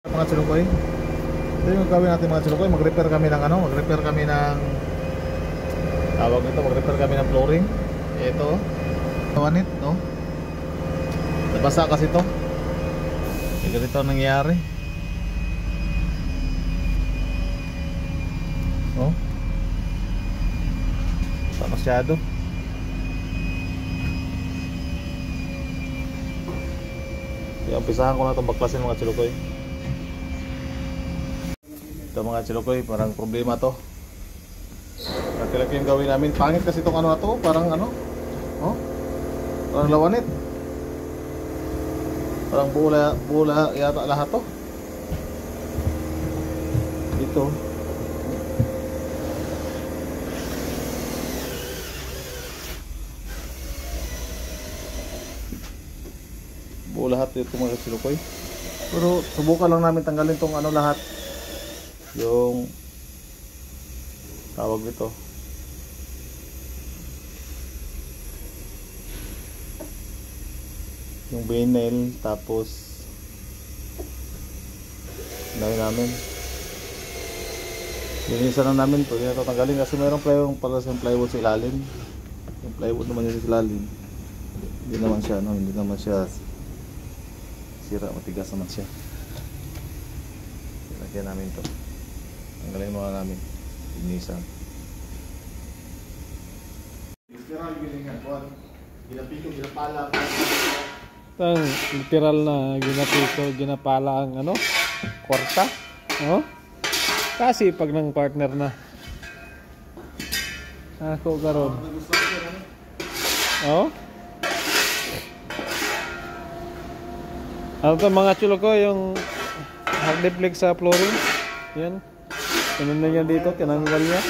Mga chulukoy, ito yung gawin natin mga chulukoy. Mag-repair kami ng ano, mag-repair kami ng tawag nito, mag-repair kami ng flooring. Ito, tawanit, no? Nabasa kasi ito. E ganito ang nangyayari. Oh, basa masyado. Kaya umpisahan ko na itong baklasin mga chulukoy. Ito mga chulukoy, parang problema to. Laki-laki yung gawin namin. Pangit kasi itong ano na to, parang ano, oh, parang lawanit. Parang bula yata lahat to. Ito. Buo lahat dito mga chulukoy. Pero subukan lang namin tanggalin tong ano lahat. Yung tawag dito. Yung vinyl, tapos dahil namin linisan na namin to, hindi na tanggalin kasi mayroong plywood para sa plywood sa ilalim. Yung plywood naman yung sa ilalim, hindi naman siya, no? Hindi naman siya sira, matigas naman siya. Lagyan namin to, tanggalin muna namin, linisan. Literal gilingan buwan, ginapito, ginapala. Ang literal na ginapito, ginapala ang ano, kwarta. Oh? Kasi pag ng partner na. Ako karon. Oh? Ano to mga chulo ko, yung hardiplex sa flooring. Yan. Tinunod niya dito, tinanggal niya.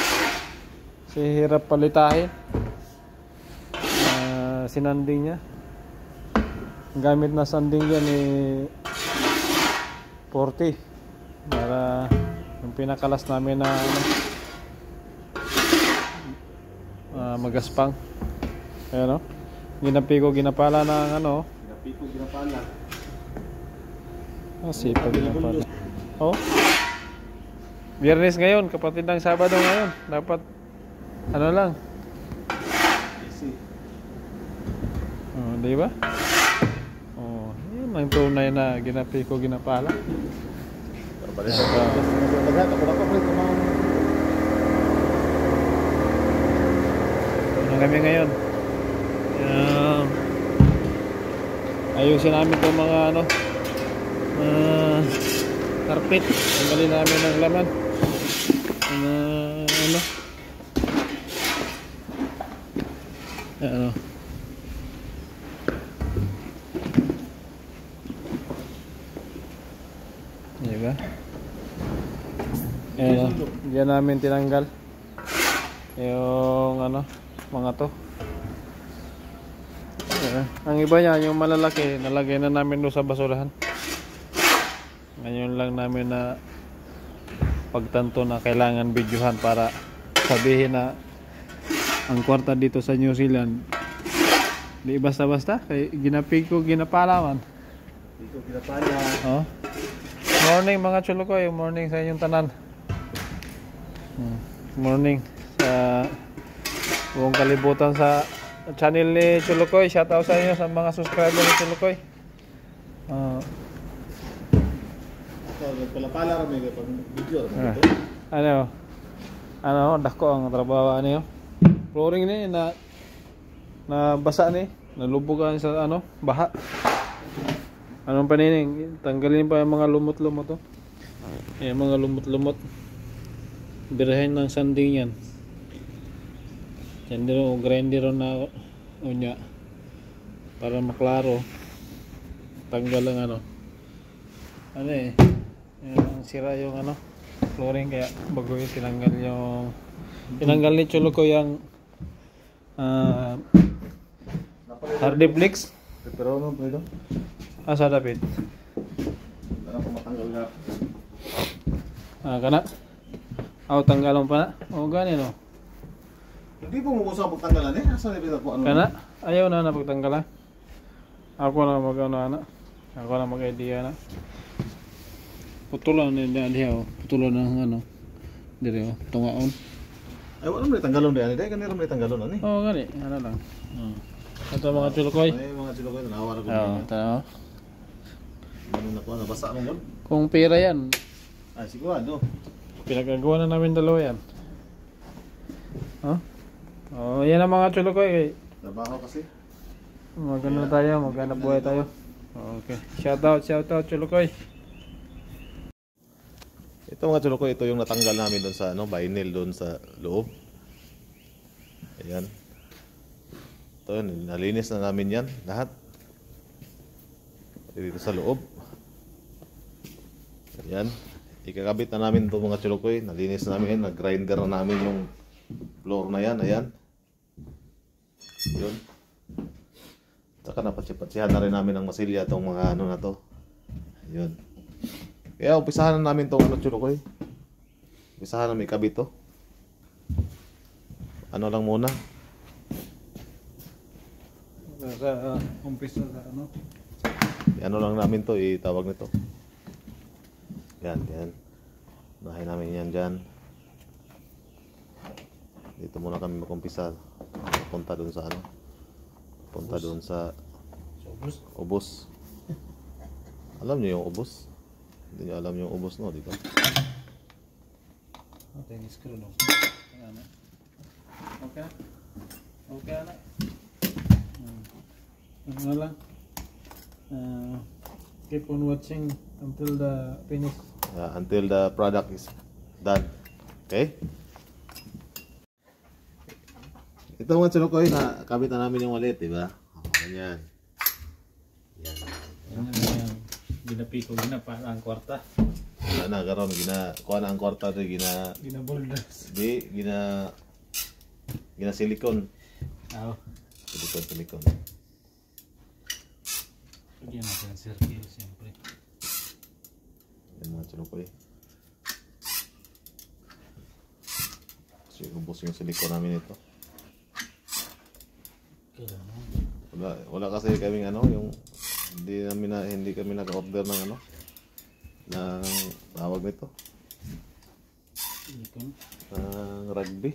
Kasi hirap palitahin. Sinanding niya. Gamit na sanding yan 40 para yung pinakalas namin na magaspang. Ayan o, ginapiko ginapala ng ano, Ginapiko ginapala. sipag ginapala. Oh, Biyernes ngayon, kapatid ng Sabado ngayon, dapat ano lang, Easy. oh, di ba? Ang tunay na ginapiko ginapala. Balik sa dagat ako na palit mga ano kami ngayon. Ayusin namin itong mga ano, carpet. Tanggalin namin ng laman. Ano? Ano? Diba? Ayan o, diyan namin tinanggal yung ano, mga to. Ayan. Ang iba niya, yung malalaki, nalagay na namin doon sa basurahan. Ngayon lang namin na pagtanto na kailangan videohan para sabihin na ang kwarta dito sa New Zealand di basta-basta, kay ginapiko ginapalaman. dito ginapala. Oh. Morning mga chulo ko, yung morning sa inyong tanan. Morning sa buong kalibutan sa channel ni Chulukoy. Shout out sa inyo sa mga subscriber ni Chulukoy. So, nagpala-pala kami pag video Ano, dako ang trabaho niyo. Flooring ni na basa ni, nalubugan sa ano, baha. Anong panining? Tanggalin pa yung mga lumot-lumot to. Yung mga lumot-lumot. Birahin ng sanding yan. Yan din o grinder na unya. Para maklaro. Tanggal ang ano. Ano yung sira yung ano, flooring, kaya bago yung tinanggal ni Chulo ko yung hardiplex. pero ano po ito? Asa dapit? Ano kung matanggal na? Kana? Tanggalon pa na? O gani no? Hindi po mo sa pagtanggalan eh. Asa na po ano? Kana? Ayaw na pagtanggalan. Ako na mag-ano na. Ako na mag-idea na. putulan niya oh. Putulan ng ano. Dire oh, tungaon. Ay, wala mo tanggalon din. Dahil kanira mo tanggalon ani. Oh, gani. Ano lang. Ito mga chulukoy. Ay, mga chulukoy nawara ko. Oh, tanaw. Ano na ko nabasa mo gud. Kung pera yan, Ay, sigurado. pinagagawa na namin dalawa yan. Oh, yan ang mga chulukoy. Trabaho kasi. Maganda tayo, maganda buhay tayo. Okay. Shout out chulukoy. Ito mga chulukoy, ito yung natanggal namin doon sa vinyl doon sa loob. Ayan. Ito yun, nalinis na namin yan lahat. Dito sa loob. Ayan. Ikakabit na namin ito mga chulukoy. Nalinis namin, nag-grinder na namin yung floor na yan. Ayan. Yun. Saka napatsihan na rin namin ng masilya itong mga ano na to. Ayun. Kaya umpisahan na namin itong chulukoy. Umpisahan na may kabit to. Ano lang muna. Sa umpisa sa ano? Ano lang namin to, itawag nito. Yan. Unahin namin yan dyan. Dito muna kami mag-umpisa. Punta dun sa ano. Punta doon sa ubos. Alam niyo yung ubos? Hindi niyo alam yung ubos, no? Di ba? Okay, screw no. Okay. Okay na. Ano lang. Keep on watching until the finish. Until the product is done. Okay? Ito mga chulukoy na kabit na namin yung wallet, di ba? Ganyan. Yan. Ayan. Ginapi ko ang kwarta. Wala na, karon kuha na ang kwarta rin, Ginaboldas. di, silicone. Oo. Silicone. Lagyan natin ang circle, siyempre. Yan mga chulukoy. Kasi ubos yung silicone namin ito. Wala kasi kaming yung hindi kami nag-order ng ng tawag nito. Ng rugby.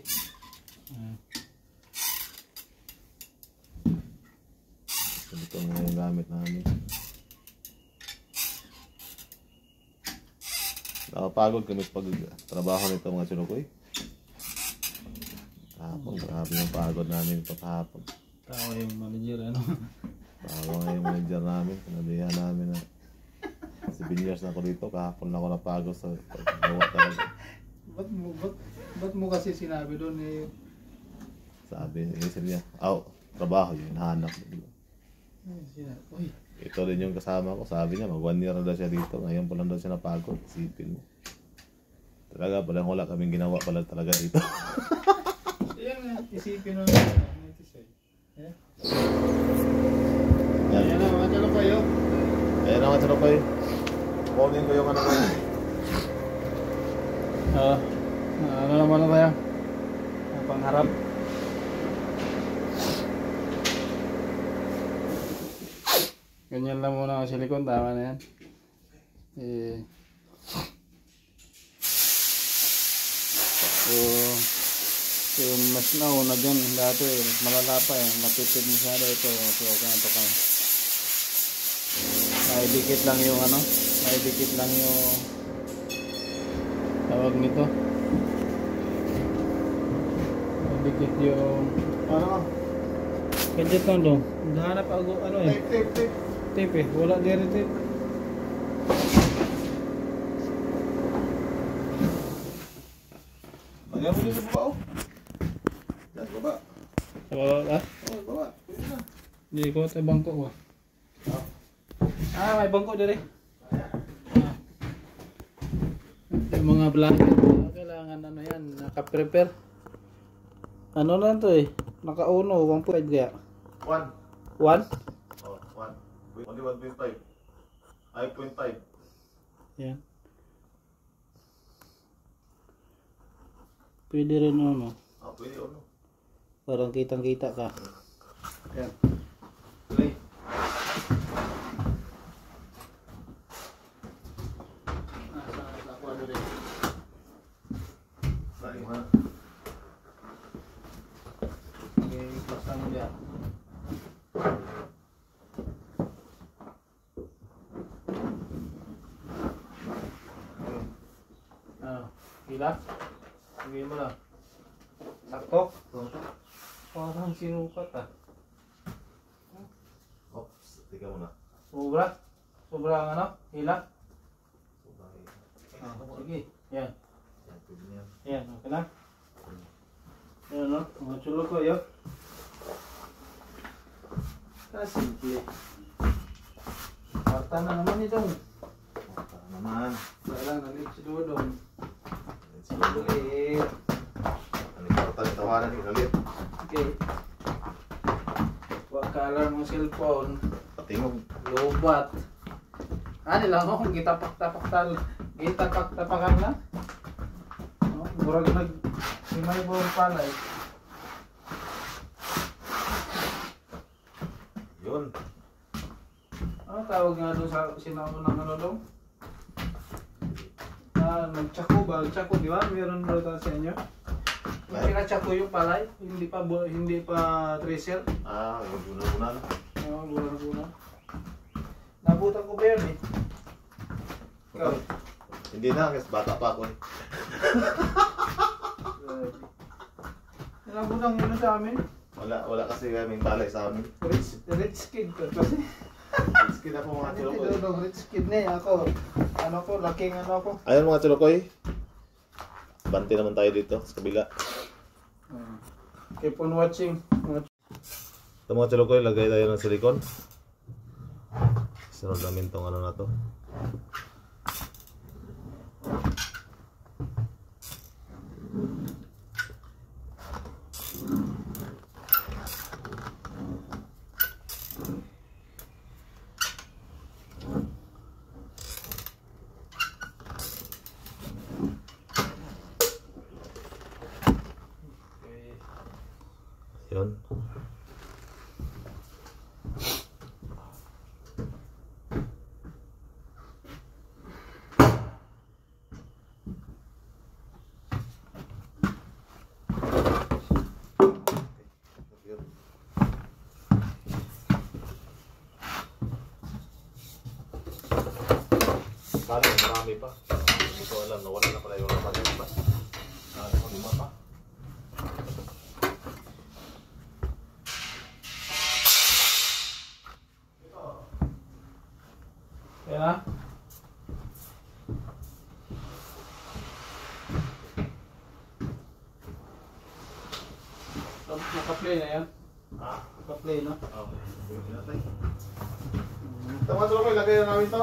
Ito nga yung gamit namin. Nakapagod kami pag trabaho nito mga chulukoy. Grabe yung pagod namin ito kahapon. Tawa yung manager, Tawa nga yung manager namin. Sinabihan namin na 7 years na ako dito. Kahapon na ako napagod sa paggawa talaga. Ba't mo kasi sinabi doon Sabi, isip niya, trabaho yun, hinahanap. Ito din yung kasama ko. Sabi niya, mag 1 year na daw siya dito. Ngayon pa lang daw siya napagod. Isipin mo. Talaga, palang wala kaming ginawa pala talaga dito. Isipin mo Yan. Ayan na mga chulukoy. Ayan na mga chulukoy. Kunin ko yung Ano naman na tayo? Ang pangharap. Ganyan lang muna ang silikon, tama na yan. Yung mas nauna dyan dati malala pa matipid masyado ito. So okay na ito kayo. Maidikit lang yung maidikit lang yung tawag nito. Maidikit yung gadget lang dong. Hanap ako tape wala diri tape. Lagyan mo dito sa baba, Diyan sa baba. Sa baba? Baba. Pwede na. Hindi ko tayo bangko ba? May bangko diri. Yung mga blanket, kailangan yan, naka-prepare. Ano lang to naka-uno, 1.5 kaya? 1. 1? Oh, 1. Only 1.5. 5.5. Yan. Pwede rin Pwede parang kitang-kita ka. Yan. Play. dali. Tayo ha. Okay, basta mo dyan. Hila? Sabihin mo lang. Sakto? Parang sinukat ah. Oops, tika muna. Sobra? Sobra ang ano? Hila? Sobrang Sige, yan. yan, pwede na yan. Yan, okay na? Yan no? Mga chulo ko yun. Kasimple. Parta na naman itong. Para naman. Parang nalit si Dodong. Let's go. Ano yung portal tawanan ni Kalit? Okay. Huwag ka alam ng cellphone. Patingog. Lobat. Ano lang ako, gitapak-tapakan lang. No? Murag himay buong palay. Yun. Ano tawag nga doon sa sinaunang ano doon? Nagtsako ba? Tsako, di ba? Meron daw tayo sa inyo. Yung pinatsako yung palay, hindi pa tracer. Ah, yung guna-guna. Oo, guna-guna. Nabutan ko ba yun eh? Ikaw? Hindi na, kasi bata pa ako eh. Nabutan yun sa amin. Wala kasi kaming balay sa amin. Rich kid ka kasi. Let's get ako mga Hindi chulokoy. daw rich kid na eh. Ako, ano ko, laking ano ako. Ayun mga chulokoy. Bante naman tayo dito sa kabila. Keep on watching. Ito mga chulokoy, lagay tayo ng silicone. Sunod namin tong ano na to. Yun. Kali, marami pa. Hindi ko alam, nawala na pala yung laman ng iba. Lima pa. Kaya na? Naka-play na yan? Ah, Naka-play na? okay. Tama sa loob, lagay na namin to.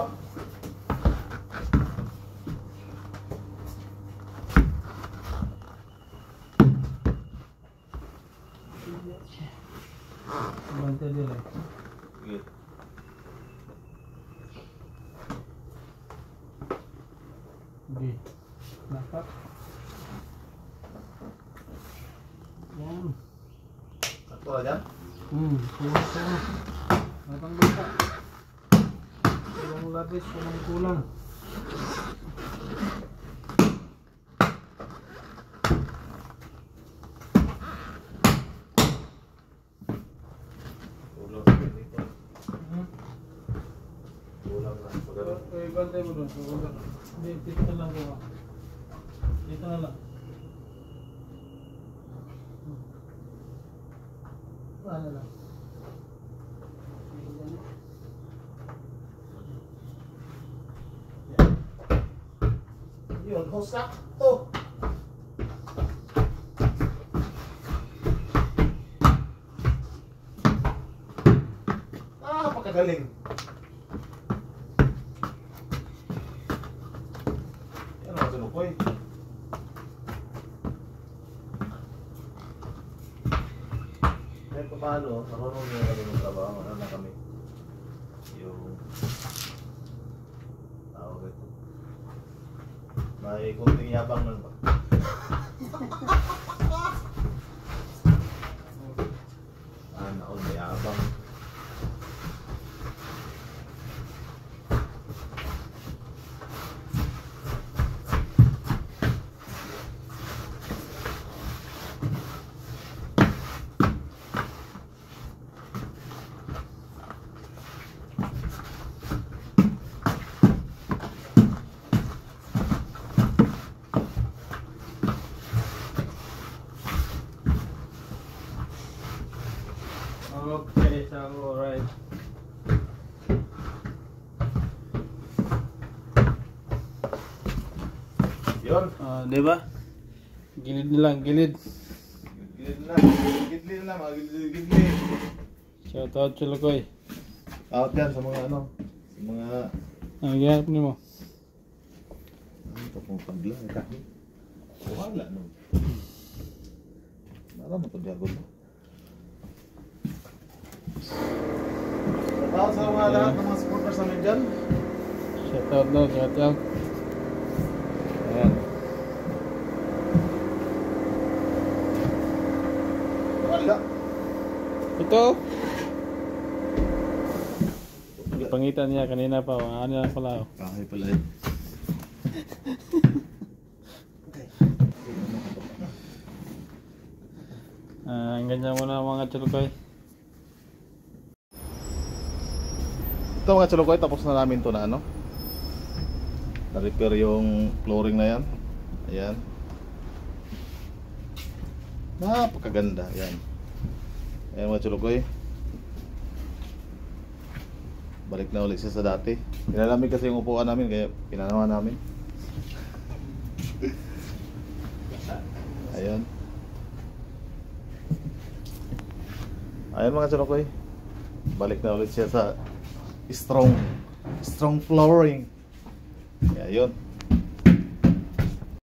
Bantay din eh. Sige. Hindi. Naka. Yan. Sakto na dyan? Kulang. Matang bata. Kulang labis, kulang. Ulang sa dito. Ulang na. Magaling. Okay, bantay mo doon. Hindi, dito na lang gawa. Dito na lang. Ano lang. Yun, sakto. Ah, pagkagaling. Yan ang sinukoy. Kahit pa paano, marunong nyo kami ng trabaho. Ano na kami? Yung tawag ito. May kunting yabang nun ba? Naon, may yabang. Yun. Di ba? Gilid na lang, gilid. Gilid na. Gilid na mga gilid. Shout out Chulukoy. Out yan sa mga ano. Sa mga... Nagyanap niyo mo. Ito pong pagla. Wala no. Nara mo ito diagod mo. Shout out sa mga lahat ng mga supporters namin dyan. Shout out daw, shout out. Ayan. Wala. Ito. Pangitan niya kanina pa, ano lang pala. Kahay pala yun. Ganyan muna mga Chulukoy. Ito mga Chulukoy, tapos na namin to na ano. Na-repair yung flooring na yan. Ayan. Napakaganda. Ayan. Ayan mga Chulukoy. Balik na ulit siya sa dati. Pinalamig kasi yung upuan namin kaya pinanawa namin. Ayan. Ayan mga Chulukoy. Balik na ulit siya sa strong flooring. Kaya yun.